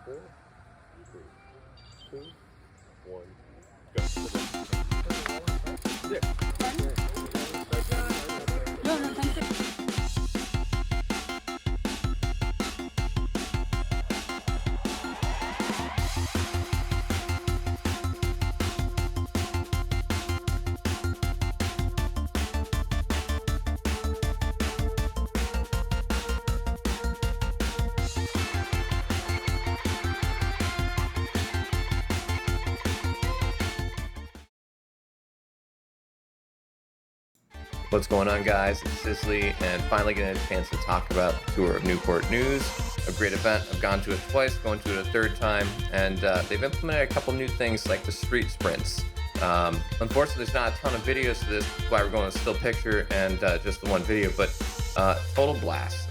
4, 3, 2, 1, go. No, no, thank you. What's going on, guys? It's Cicely, and finally getting a chance to talk about the tour of Newport News. A great event. I've gone to it twice, going to it a third time, and they've implemented a couple new things like the street sprints. Unfortunately, there's not a ton of videos to this, that's why we're going to still picture and just the one video, but total blast.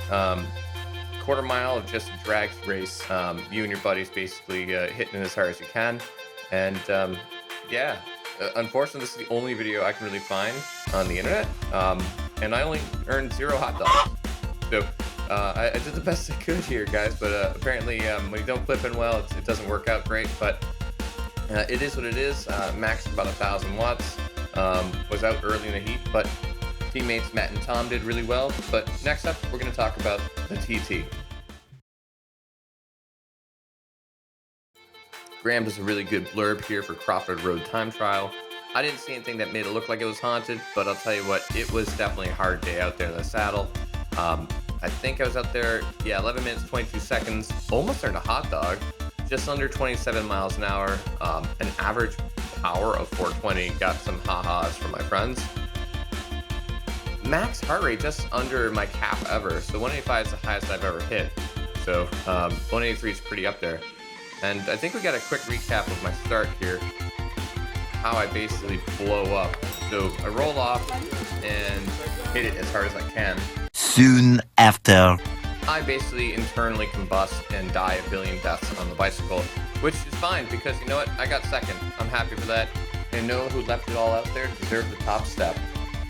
Quarter mile of just a drag race. You and your buddies basically hitting it as hard as you can, and yeah. Unfortunately, this is the only video I can really find on the internet, and I only earned 0 hot dogs. So I did the best I could here, guys, but apparently when you don't clip in well, it doesn't work out great, but it is what it is. Maxed about 1,000 watts, was out early in the heat, but teammates Matt and Tom did really well. But next up, we're going to talk about the TT. Graham does a really good blurb here for Crawford Road time trial. I didn't see anything that made it look like it was haunted, but I'll tell you what, it was definitely a hard day out there in the saddle. I think I was out there, 11 minutes, 22 seconds, almost earned a hot dog, just under 27 miles an hour, an average power of 420, got some ha-has from my friends. Max heart rate just under my cap ever, so 185 is the highest I've ever hit. So 183 is pretty up there. And I think we got a quick recap of my start here, how I basically blow up. So I roll off and hit it as hard as I can. Soon after. I basically internally combust and die a billion deaths on the bicycle, which is fine because you know what? I got second. I'm happy for that. And know who left it all out there deserved the top step.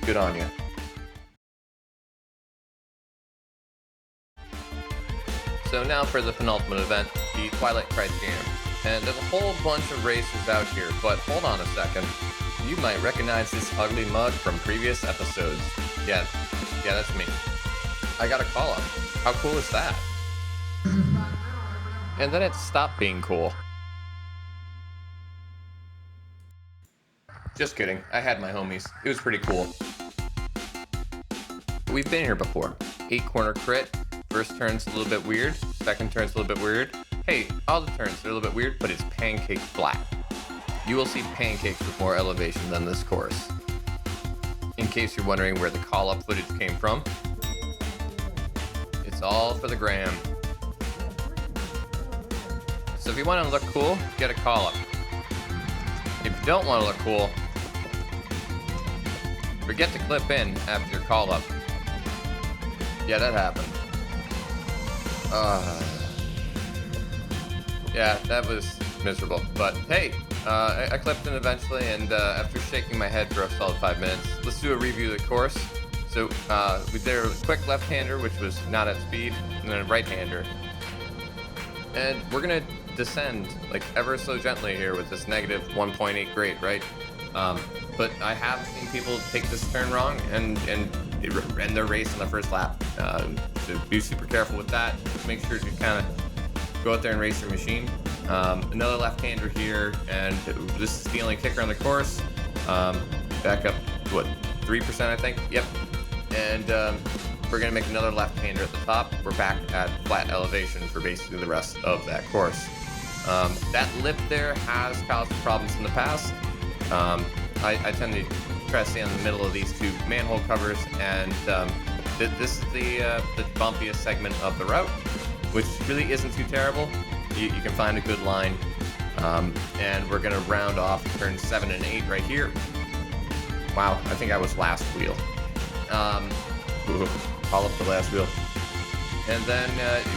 Good on you. So now for the penultimate event, the Twilight Criterium. And there's a whole bunch of races out here, but hold on a second. You might recognize this ugly mug from previous episodes. Yeah, that's me. I got a call up. How cool is that? And then it stopped being cool. Just kidding. I had my homies. It was pretty cool. We've been here before. 8-corner crit. First turn's a little bit weird, second turn's a little bit weird. Hey, all the turns are a little bit weird, but it's pancake flat. You will see pancakes with more elevation than this course. In case you're wondering where the call-up footage came from, it's all for the gram. So if you want to look cool, get a call-up. If you don't want to look cool, forget to clip in after your call-up. Yeah, that happened. Yeah, that was miserable, but hey, I clipped in eventually, and after shaking my head for a solid 5 minutes, let's do a review of the course. So we did a quick left-hander, which was not at speed, and then a right-hander. And we're gonna descend like ever so gently here with this negative 1.8 grade, right? But I have seen people take this turn wrong and end their race on the first lap. So be super careful with that. Just make sure to kind of go out there and race your machine. Another left-hander here, and this is the only kicker on the course. Back up, what, 3% I think? Yep. And we're gonna make another left-hander at the top. We're back at flat elevation for basically the rest of that course. That lip there has caused problems in the past. I tend to try to stay in the middle of these two manhole covers, and this is the bumpiest segment of the route, which really isn't too terrible. You can find a good line, and we're gonna round off turns 7 and 8 right here. Wow, I think I was last wheel. Call up the last wheel. And then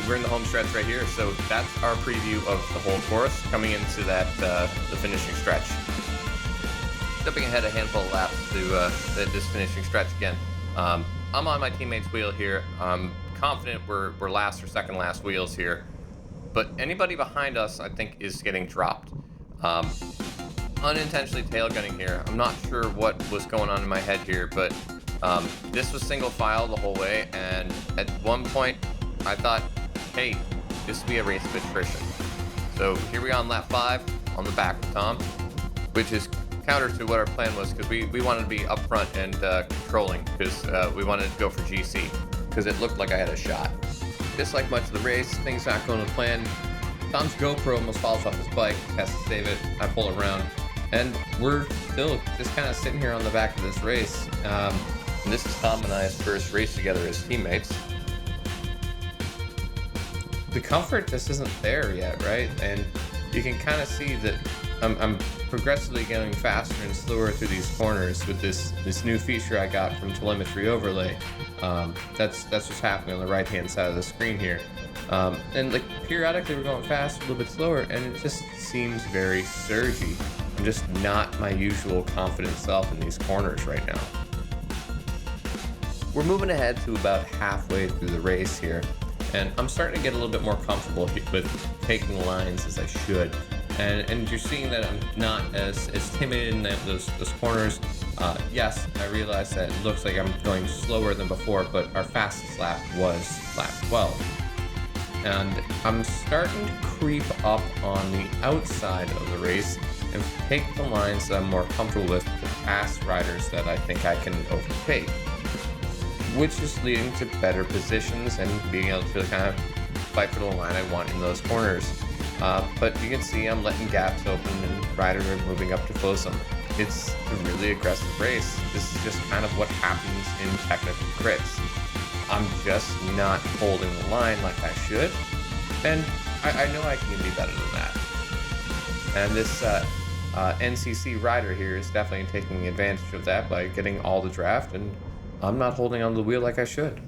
we're in the home stretch right here, so that's our preview of the whole course coming into that the finishing stretch. Jumping ahead a handful of laps to this finishing stretch again. I'm on my teammate's wheel here. I'm confident we're last or second last wheels here. but anybody behind us, I think, is getting dropped. Unintentionally tail gunning here. I'm not sure what was going on in my head here, but this was single file the whole way, and at one point I thought, hey, this will be a race of attrition. So here we are on lap 5 on the back of Tom, which is counter to what our plan was, because we wanted to be up front and controlling, because we wanted to go for GC, because it looked like I had a shot. Just like much of the race, things not going to plan. Tom's GoPro almost falls off his bike, has to save it. I pull around, and we're still just kind of sitting here on the back of this race. And this is Tom and I's first race together as teammates. The comfort just isn't there yet, right? And you can kind of see that I'm progressively getting faster and slower through these corners with this new feature I got from Telemetry overlay. That's what's happening on the right hand side of the screen here. And like periodically we're going fast, a little bit slower, and it just seems very surgy. I'm just not my usual confident self in these corners right now. We're moving ahead to about halfway through the race here, and I'm starting to get a little bit more comfortable with taking lines as I should. And you're seeing that I'm not as timid in those corners. Yes, I realize that it looks like I'm going slower than before, but our fastest lap was lap 12. And I'm starting to creep up on the outside of the race and take the lines that I'm more comfortable with to pass riders that I think I can overtake, which is leading to better positions and being able to kind of fight for the line I want in those corners. But you can see I'm letting gaps open and riders are moving up to close them. It's a really aggressive race. This is just kind of what happens in technical crits. I'm just not holding the line like I should, and I know I can be better than that. And this NCC rider here is definitely taking advantage of that by getting all the draft, and I'm not holding on the wheel like I should.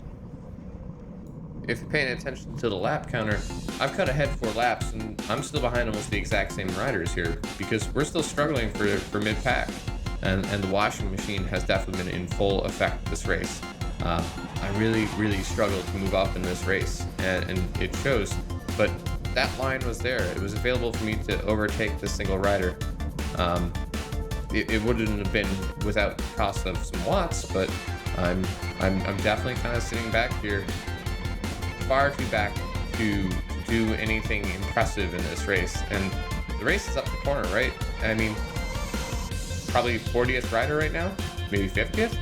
If you're paying attention to the lap counter, I've cut ahead 4 laps, and I'm still behind almost the exact same riders here, because we're still struggling for mid-pack, and the washing machine has definitely been in full effect this race. I really struggled to move up in this race, and it shows, but that line was there. It was available for me to overtake the single rider. It wouldn't have been without the cost of some watts, but I'm definitely kind of sitting back here, far too back to do anything impressive in this race. And the race is up the corner, right? I mean, probably 40th rider right now, maybe 50th.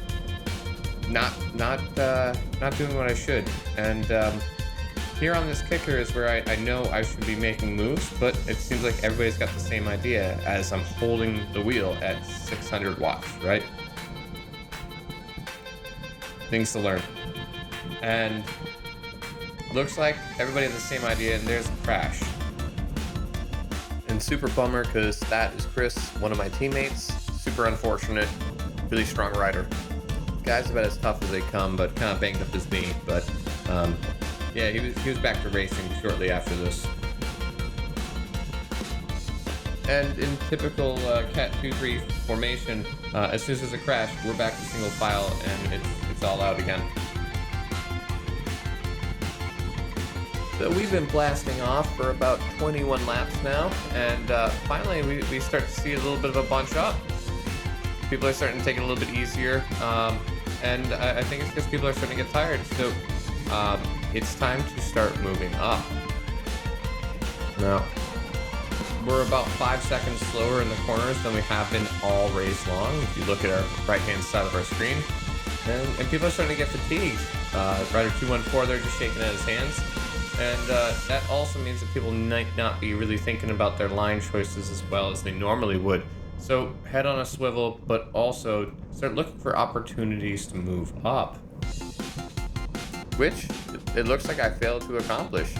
Not doing what I should. And here on this kicker is where I know I should be making moves, but it seems like everybody's got the same idea as I'm holding the wheel at 600 watts, right? Things to learn. And looks like everybody has the same idea, and there's a crash. And super bummer, because that is Chris, one of my teammates. Super unfortunate, really strong rider. Guy's about as tough as they come, but kind of banged up his knee. But yeah, he was back to racing shortly after this. And in typical Cat 2-3 formation, as soon as there's a crash, we're back to single file, and it's all out again. So we've been blasting off for about 21 laps now, and finally we start to see a little bit of a bunch up. People are starting to take it a little bit easier, and I think it's because people are starting to get tired. So it's time to start moving up. Now, we're about 5 seconds slower in the corners than we have been all race long, if you look at our right-hand side of our screen. And people are starting to get fatigued. Rider 214 there just shaking at his hands. And that also means that people might not be really thinking about their line choices as well as they normally would. So head on a swivel, but also start looking for opportunities to move up, which it looks like I failed to accomplish.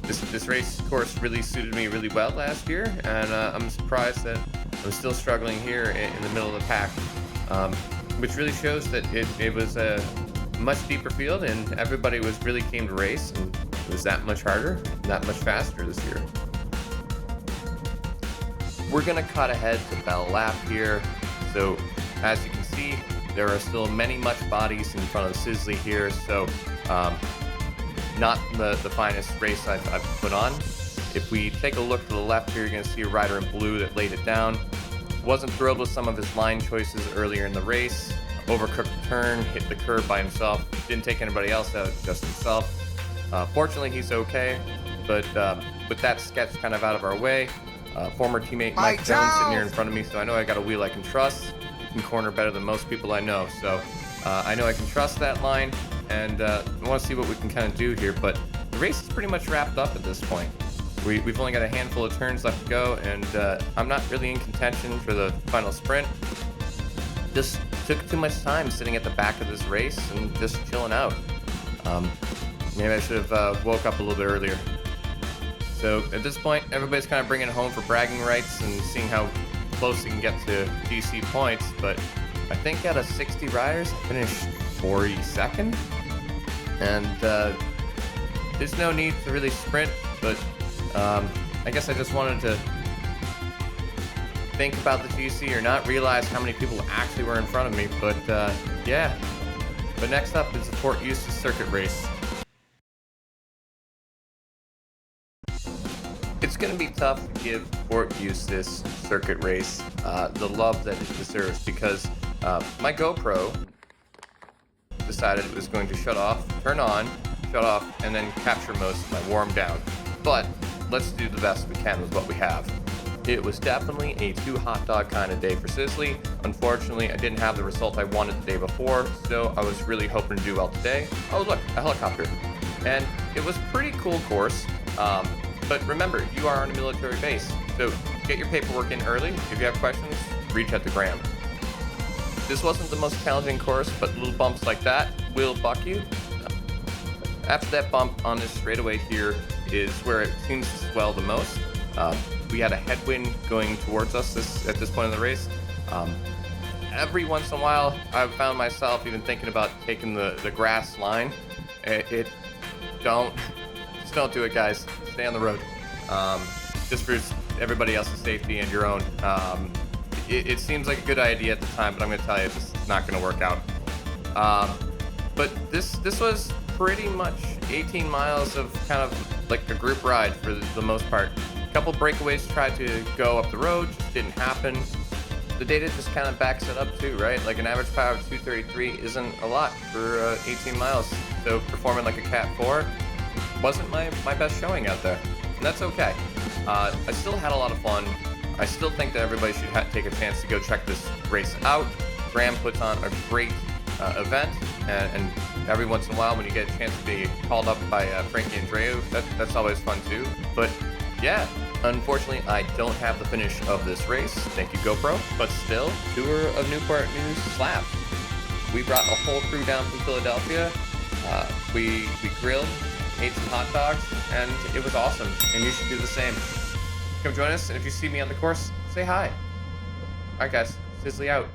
This race course really suited me really well last year, and I'm surprised that I'm still struggling here in the middle of the pack, which really shows that it was a much deeper field, and everybody was really keen to race, and it was that much harder, that much faster this year. We're gonna cut ahead to Bell Lap here. So as you can see, there are still many much bodies in front of Sisley here. So not the finest race I've put on. If we take a look to the left here, you're going to see a rider in blue that laid it down. Wasn't thrilled with some of his line choices earlier in the race. Overcooked the turn, hit the curb by himself, didn't take anybody else out, just himself. Fortunately, he's okay, but with that sketch kind of out of our way, former teammate Mike Jones sitting here in front of me, so I know I got a wheel I can trust. He can corner better than most people I know, so I know I can trust that line, and I want to see what we can kind of do here, but the race is pretty much wrapped up at this point. We've only got a handful of turns left to go, and I'm not really in contention for the final sprint. Just took too much time sitting at the back of this race and just chilling out. Maybe I should have woke up a little bit earlier. So at this point, everybody's kind of bringing it home for bragging rights and seeing how close they can get to GC points, but I think out of 60 riders, I finished 42nd, and there's no need to really sprint, but I guess I just wanted to think about the GC or not realize how many people actually were in front of me, but yeah. But next up is the Fort Eustis circuit race. It's going to be tough to give Fort Eustis circuit race the love that it deserves because my GoPro decided it was going to shut off, turn on, shut off, and then capture most of my warm down. But let's do the best we can with what we have. It was definitely a too hot dog kind of day for Sisley. Unfortunately, I didn't have the result I wanted the day before, so I was really hoping to do well today. Oh look, a helicopter. And it was a pretty cool course. But remember, you are on a military base, so get your paperwork in early. If you have questions, reach out to Graham. This wasn't the most challenging course, but little bumps like that will buck you. After that bump on this straightaway here is where it seems to swell the most. We had a headwind going towards us at this point in the race. Every once in a while, I've found myself even thinking about taking the grass line. Just don't do it, guys. Stay on the road. Just for everybody else's safety and your own. It seems like a good idea at the time, but I'm going to tell you, it's just not going to work out. But this was pretty much 18 miles of kind of like a group ride for the most part. A couple breakaways tried to go up the road, just didn't happen. The data just kind of backs it up too, right? Like an average power of 233 isn't a lot for 18 miles. So performing like a Cat 4 wasn't my best showing out there. And that's okay. I still had a lot of fun. I still think that everybody should take a chance to go check this race out. Graham puts on a great event, and every once in a while when you get a chance to be called up by Frankie and Dreu, that's always fun too. But yeah, unfortunately I don't have the finish of this race. Thank you, GoPro. But still, tour of Newport News slap. We brought a whole crew down from Philadelphia. We grilled, ate some hot dogs, and it was awesome. And you should do the same. Come join us, and if you see me on the course, say hi. Alright guys, Sisley out.